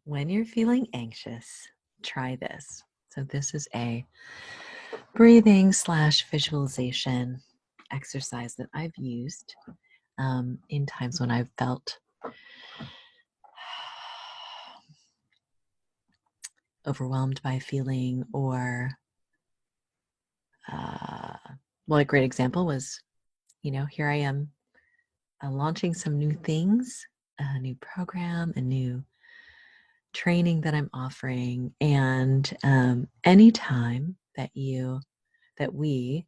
when you're feeling anxious, try this. So this is a breathing / visualization exercise that I've used in times when I've felt overwhelmed by a feeling, or well, a great example was, here I am launching some new things, a new program, a new training that I'm offering. And anytime that we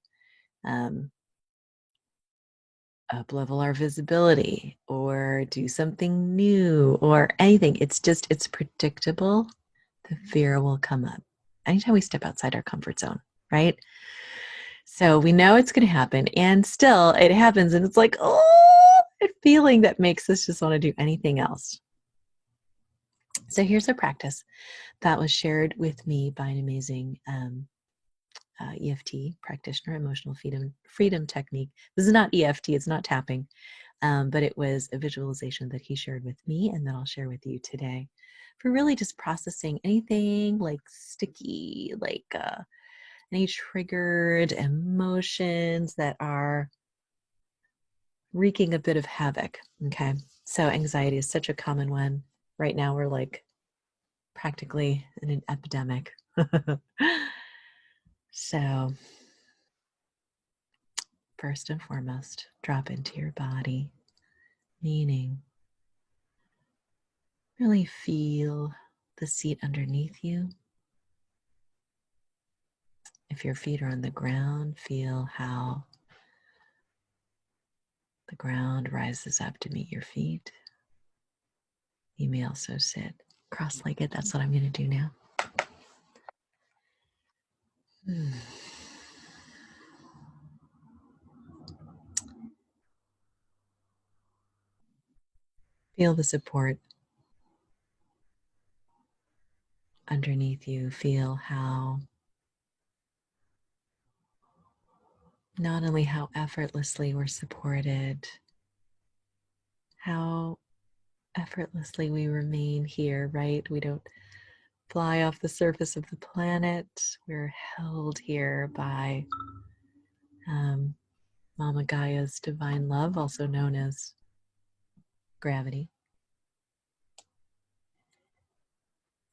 up level our visibility or do something new or anything, it's predictable. The fear will come up anytime we step outside our comfort zone, right? So we know it's going to happen, and still it happens, and it's like, oh, a feeling that makes us just want to do anything else. So here's a practice that was shared with me by an amazing EFT practitioner, emotional freedom technique. This is not EFT, it's not tapping, but it was a visualization that he shared with me and that I'll share with you today for really just processing anything like sticky, like any triggered emotions that are wreaking a bit of havoc. Okay, so anxiety is such a common one. Right now we're like practically in an epidemic. So first and foremost, drop into your body, meaning really feel the seat underneath you. If your feet are on the ground, feel how the ground rises up to meet your feet. You may also sit cross-legged. That's what I'm going to do now. Feel the support underneath you. Feel how not only how effortlessly we're supported, how effortlessly we remain here, right? We don't fly off the surface of the planet. We're held here by Mama Gaia's divine love, also known as gravity.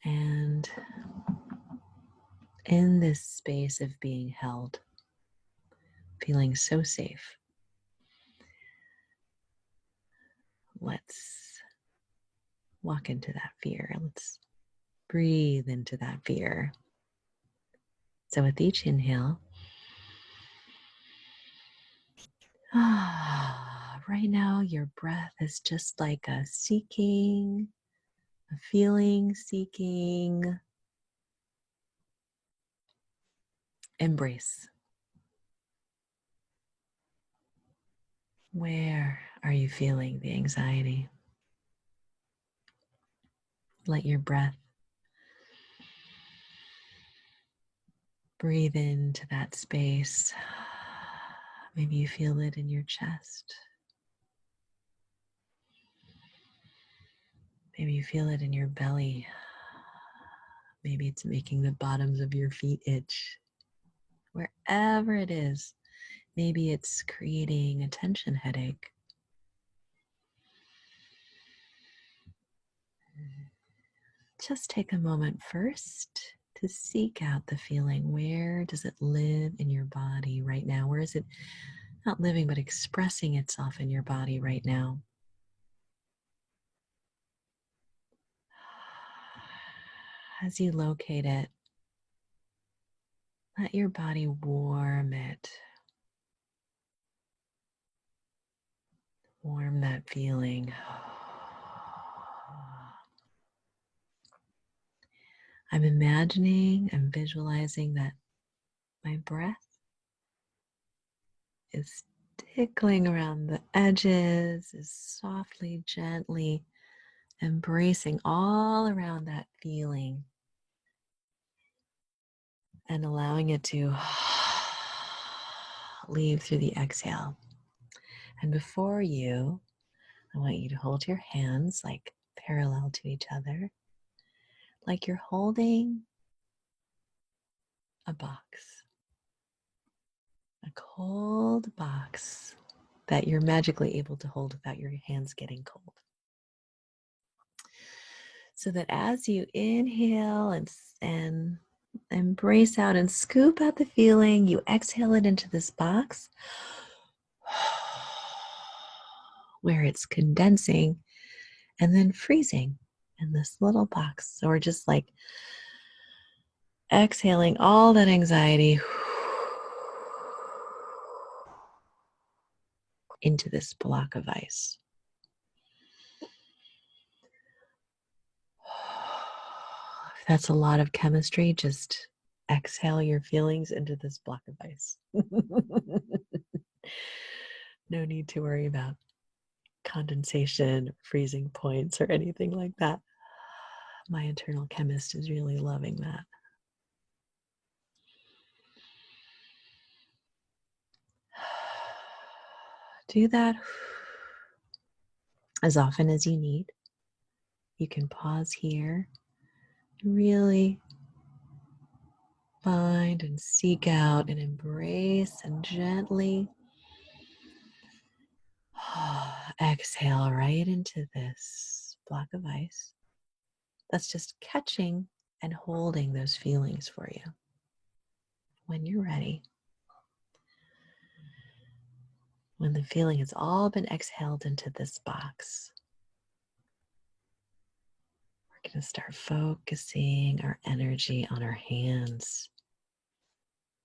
And in this space of being held, feeling so safe, let's walk into that fear. Let's breathe into that fear. So with each inhale, right now your breath is just like a feeling seeking embrace. Where are you feeling the anxiety? Let your breath breathe into that space. Maybe you feel it in your chest. Maybe you feel it in your belly. Maybe it's making the bottoms of your feet itch. Wherever it is, maybe it's creating a tension headache. Just take a moment first to seek out the feeling. Where does it live in your body right now? Where is it not living, but expressing itself in your body right now? As you locate it, let your body warm it. Warm that feeling. I'm imagining, I'm visualizing that my breath is tickling around the edges, is softly, gently embracing all around that feeling and allowing it to leave through the exhale. And before you, I want you to hold your hands like parallel to each other like you're holding a box, a cold box that you're magically able to hold without your hands getting cold. So that as you inhale and embrace out and scoop out the feeling, you exhale it into this box where it's condensing and then freezing in this little box. So we're just like exhaling all that anxiety into this block of ice. If that's a lot of chemistry, just exhale your feelings into this block of ice. No need to worry about condensation, freezing points, or anything like that. My internal chemist is really loving that. Do that as often as you need. You can pause here, really find and seek out and embrace and gently exhale right into this block of ice that's just catching and holding those feelings for you. When you're ready, when the feeling has all been exhaled into this box, we're going to start focusing our energy on our hands.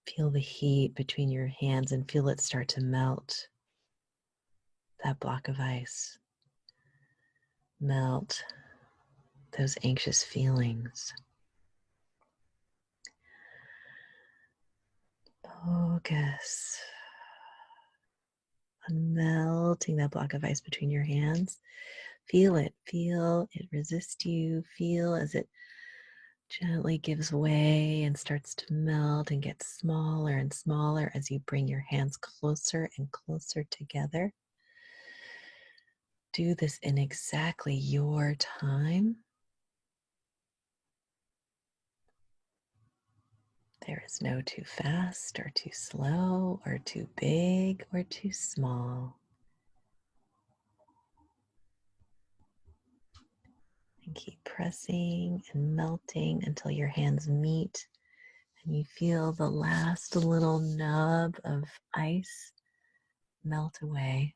Feel the heat between your hands and feel it start to melt that block of ice. Melt those anxious feelings. Focus on melting that block of ice between your hands. Feel it resist you. Feel as it gently gives way and starts to melt and get smaller and smaller as you bring your hands closer and closer together. Do this in exactly your time. There is no too fast or too slow or too big or too small. And keep pressing and melting until your hands meet and you feel the last little nub of ice melt away.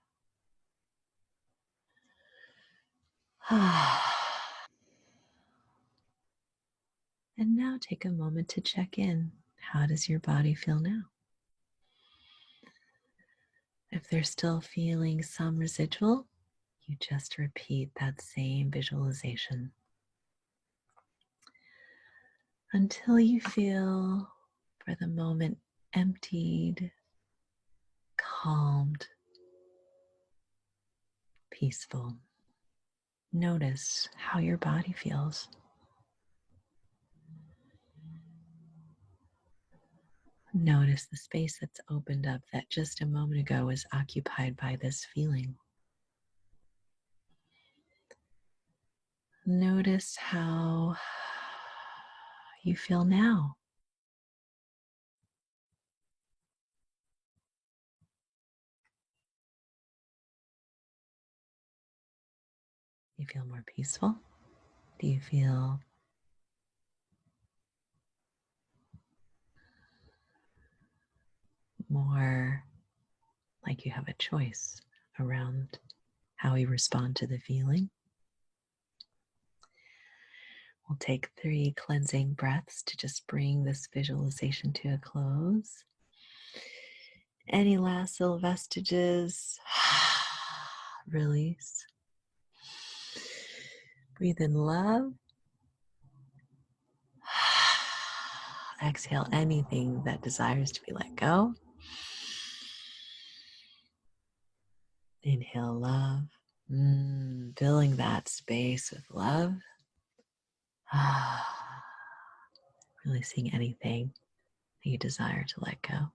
And now take a moment to check in. How does your body feel now? If there's still feeling some residual, you just repeat that same visualization until you feel, for the moment, emptied, calmed, peaceful. Notice how your body feels. Notice the space that's opened up that just a moment ago was occupied by this feeling. Notice how you feel now. You feel more peaceful? Do you feel more like you have a choice around how you respond to the feeling? We'll take 3 cleansing breaths to just bring this visualization to a close. Any last little vestiges? Release. Breathe in love. Exhale anything that desires to be let go. Inhale love. Filling that space with love. Releasing anything that you desire to let go.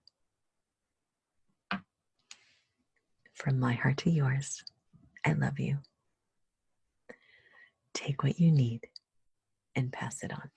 From my heart to yours, I love you. Take what you need and pass it on.